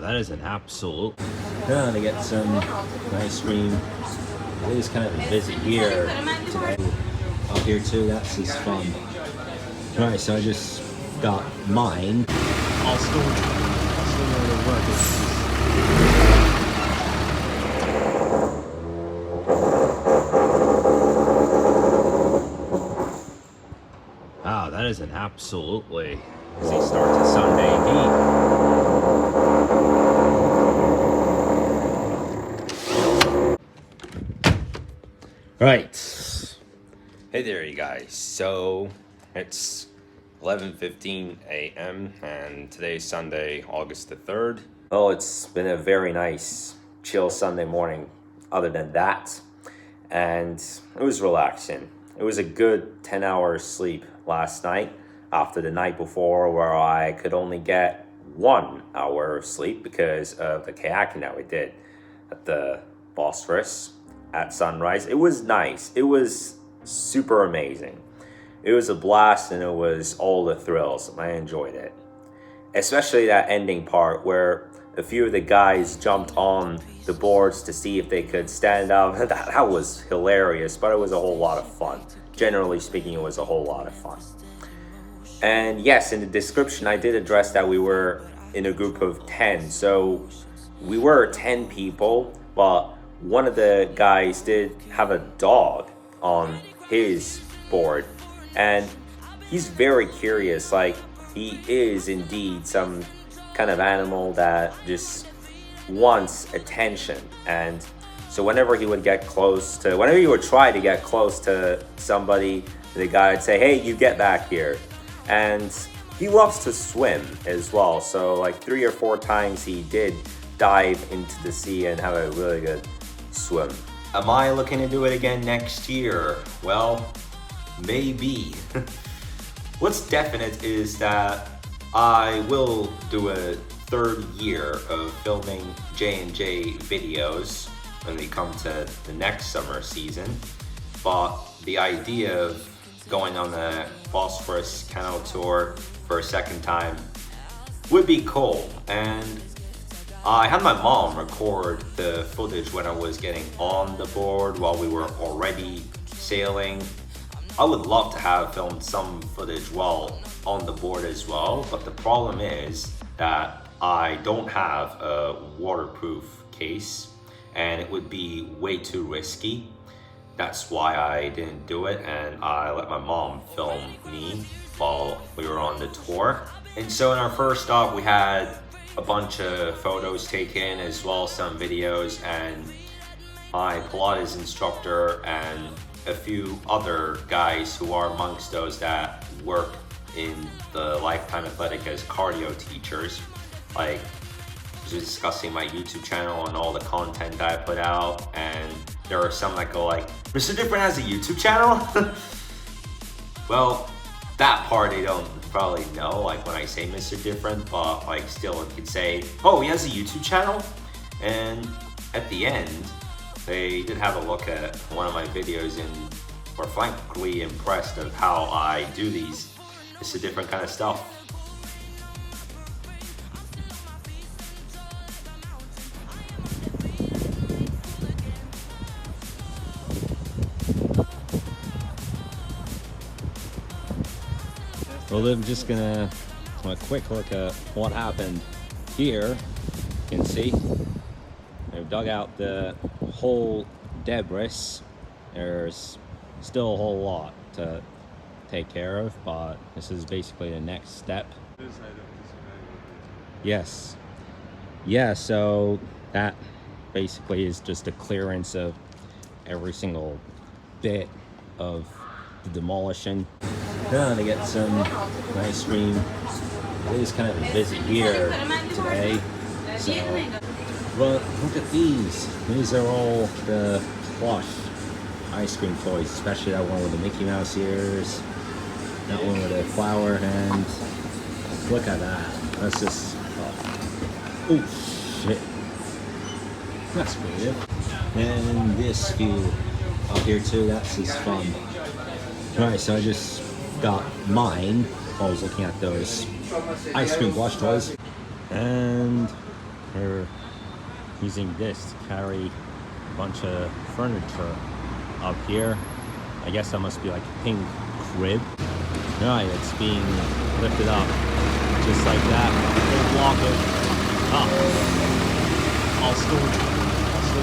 that is an absolute. Gonna get some ice cream. It is kind of a busy here today. Up here too, that's just fun. Alright, so I just got mine. I'll still go to work. Wow, that is an absolutely easy start to Sunday heat. Right. Hey there, you guys. So it's 11:15 a.m. and today's Sunday, August the 3rd. Well, it's been a very nice, chill Sunday morning other than that. And it was relaxing. It was a good 10 hours sleep last night after the night before where I could only get 1 hour of sleep because of the kayaking that we did at the Bosphorus at sunrise. It was nice. It was super amazing. It was a blast and it was all the thrills. I enjoyed it. Especially that ending part where a few of the guys jumped on the boards to see if they could stand up. That was hilarious, but it was a whole lot of fun. Generally speaking, it was a whole lot of fun. And yes, in the description, I did address that we were in a group of 10. So we were 10 people, but one of the guys did have a dog on his board. And he's very curious, like he is indeed some kind of animal that just wants attention. And so whenever he would try to get close to somebody, the guy would say, "Hey, you get back here." And he loves to swim as well. So like 3 or 4 times he did dive into the sea and have a really good swim. Am I looking to do it again next year? Well, maybe. What's definite is that I will do a 3rd year of filming J&J videos when we come to the next summer season. But the idea of going on the Bosphorus Canal Tour for a 2nd time would be cool. And I had my mom record the footage when I was getting on the board while we were already sailing. I would love to have filmed some footage while on the board as well, but the problem is that I don't have a waterproof case and it would be way too risky. That's why I didn't do it, and I let my mom film me while we were on the tour. And so in our first stop, we had a bunch of photos taken as well as some videos, and my Pilates instructor and a few other guys who are amongst those that work in the Lifetime Athletic as cardio teachers, like discussing my YouTube channel and all the content that I put out. And there are some that go like, "Mr. Different has a YouTube channel?" Well, that part they don't probably know, like when I say Mr. Different, but like still it could say, "Oh, he has a YouTube channel?" And at the end, they did have a look at one of my videos and were frankly impressed of how I do these Mr. Different kind of stuff. Well, I'm just gonna have a quick look at what happened here. You can see they've dug out the whole debris. There's still a whole lot to take care of, but this is basically the next step. Yes. Yeah, so that basically is just a clearance of every single bit of the demolition. Gonna get some ice cream. It is kind of a busy here today. So, but look at these. These are all the plush ice cream toys, especially that one with the Mickey Mouse ears, that one with the flower hand. Look at that. That's just, oh shit. That's weird. And this view up here too, that's just fun. Alright, so I just got mine. I was looking at those ice cream plush toys. And We're using this to carry a bunch of furniture up here. I guess that must be like a pink crib. Right, it's being lifted up just like that. Whole block of I'll still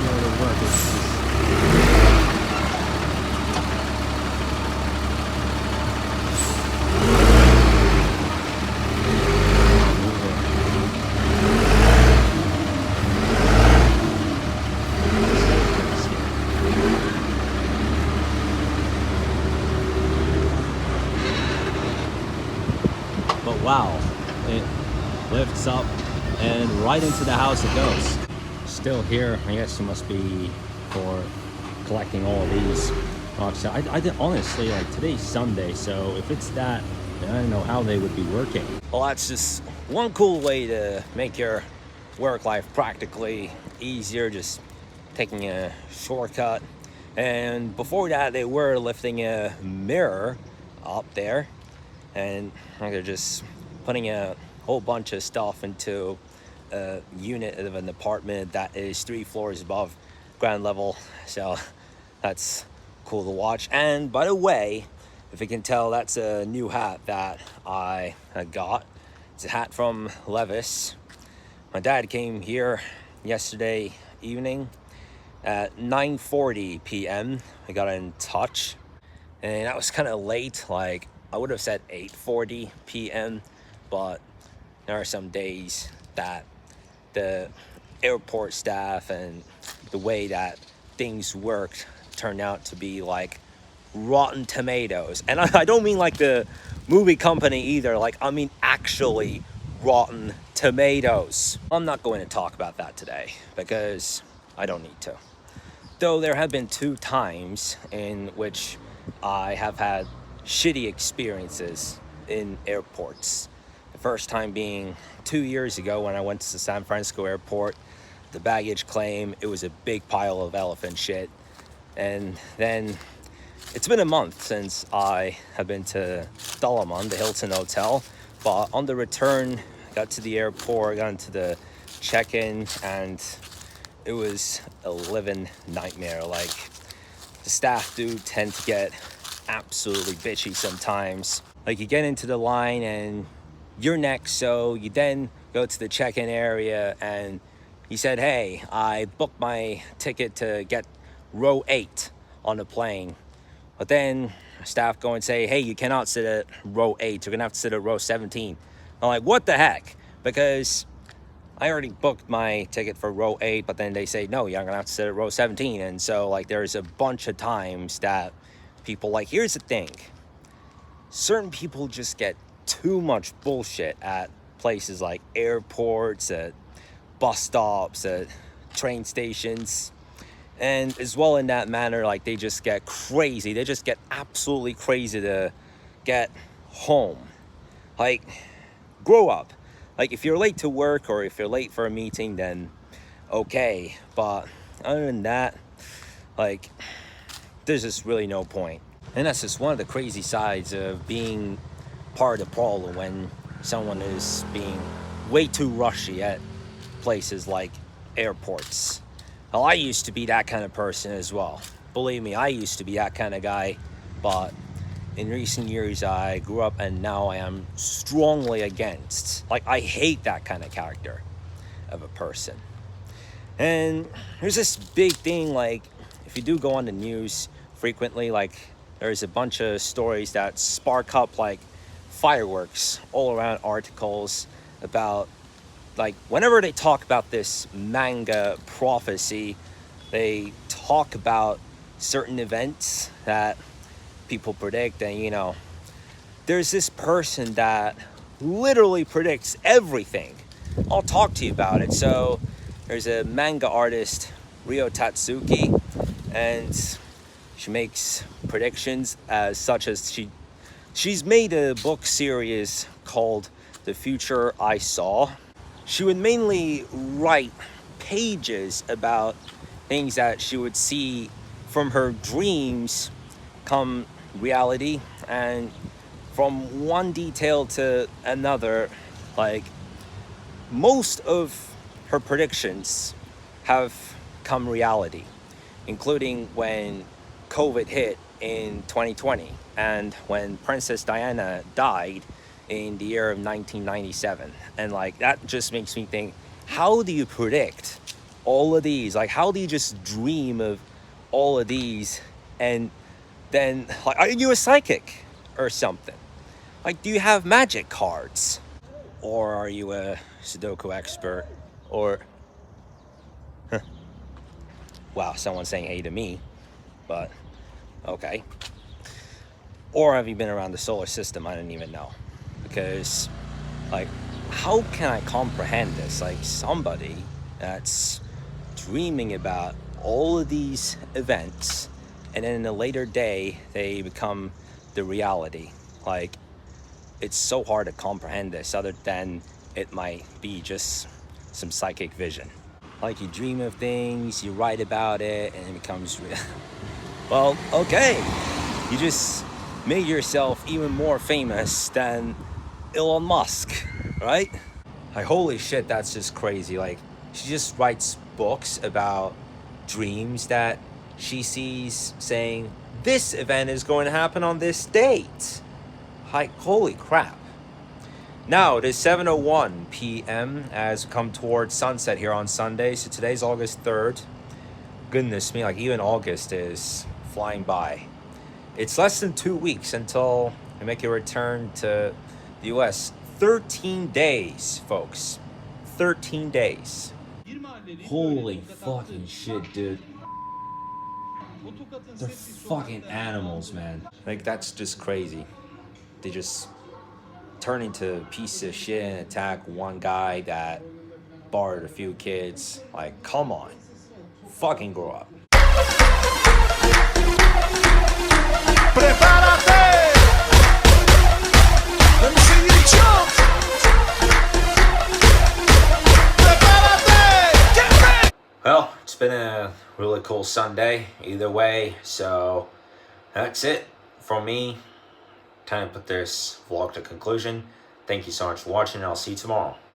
know it'll work. It's just but wow, it lifts up and right into the house it goes. Still here, I guess it must be for collecting all of these rocks. I did honestly, like, today's Sunday, so if it's that, then I don't know how they would be working. Well, that's just one cool way to make your work life practically easier, just taking a shortcut. And before that, they were lifting a mirror up there, and they're just putting a whole bunch of stuff into a unit of an apartment that is 3 floors above ground level. So that's cool to watch. And by the way, if you can tell, that's a new hat that I got. It's a hat from Levis. My dad came here yesterday evening at 9:40 p.m. I got in touch, and that was kind of late. Like, I would have said 8:40 p.m., but there are some days that the airport staff and the way that things worked turned out to be like Rotten Tomatoes. And I don't mean like the movie company either. Like, I mean actually Rotten Tomatoes. I'm not going to talk about that today because I don't need to. Though there have been 2 times in which I have had shitty experiences in airports. The first time being 2 years ago when I went to the San Francisco airport. The baggage claim, it was a big pile of elephant shit. And then it's been a month since I have been to Dalaman, the Hilton Hotel. But on the return, I got to the airport, got into the check-in, and it was a living nightmare. Like, the staff do tend to get absolutely bitchy sometimes. Like, you get into the line and you're next, so you then go to the check-in area and he said, hey, I booked my ticket to get row 8 on the plane. But then staff go and say, hey, you cannot sit at row 8. You're gonna have to sit at row 17. I'm like, what the heck? Because I already booked my ticket for row 8, but then they say, no, you're gonna have to sit at row 17. And so, like, there's a bunch of times that people, like, here's the thing. Certain people just get too much bullshit at places like airports, at bus stops, at train stations. And as well, in that manner, like, they just get crazy. They just get absolutely crazy to get home. Like, grow up. Like, if you're late to work or if you're late for a meeting, then okay. But other than that, like, there's just really no point. And that's just one of the crazy sides of being part of the problem when someone is being way too rushy at places like airports. Well, I used to be that kind of person as well. Believe me, I used to be that kind of guy. But in recent years, I grew up and now I am strongly against. Like, I hate that kind of character of a person. And there's this big thing, like, if you do go on the news frequently, like, there's a bunch of stories that spark up like fireworks all around articles about, like, whenever they talk about this manga prophecy, they talk about certain events that people predict. And, you know, there's this person that literally predicts everything. I'll talk to you about it. So there's a manga artist, Ryo Tatsuki, and she makes predictions such as she's made a book series called The Future I Saw. She would mainly write pages about things that she would see from her dreams come reality, and from one detail to another. Like, most of her predictions have come reality, including when COVID hit in 2020 and when Princess Diana died in the year of 1997. And like that just makes me think, how do you predict all of these? Like, how do you just dream of all of these? And then, like, are you a psychic or something? Like, do you have magic cards? Or are you a Sudoku expert? Or, wow, someone's saying hey to me, but okay. Or have you been around the solar system? I don't even know. Because, like, how can I comprehend this? Like, somebody that's dreaming about all of these events, and then in a later day, they become the reality. Like, it's so hard to comprehend this, other than it might be just some psychic vision. Like, you dream of things, you write about it, and it becomes real. Well, okay. You just made yourself even more famous than Elon Musk, right? Like, holy shit, that's just crazy. Like, she just writes books about dreams that she sees, saying this event is going to happen on this date. Like, holy crap. Now, it is 7:01 p.m. as we come towards sunset here on Sunday. So today's August 3rd. Goodness me, like, even August is flying by. It's less than 2 weeks until we make a return to the US. 13 days, folks. 13 days. Holy fucking shit, dude. They're fucking animals, man. Like, that's just crazy. They just turn into pieces of shit and attack one guy that borrowed a few kids. Like, come on. Fucking grow up. Prepárate. Let me see you jump. Prepárate. Get ready. Well, it's been a really cool Sunday either way, so that's it from me. Time to put this vlog to conclusion. Thank you so much for watching, and I'll see you tomorrow.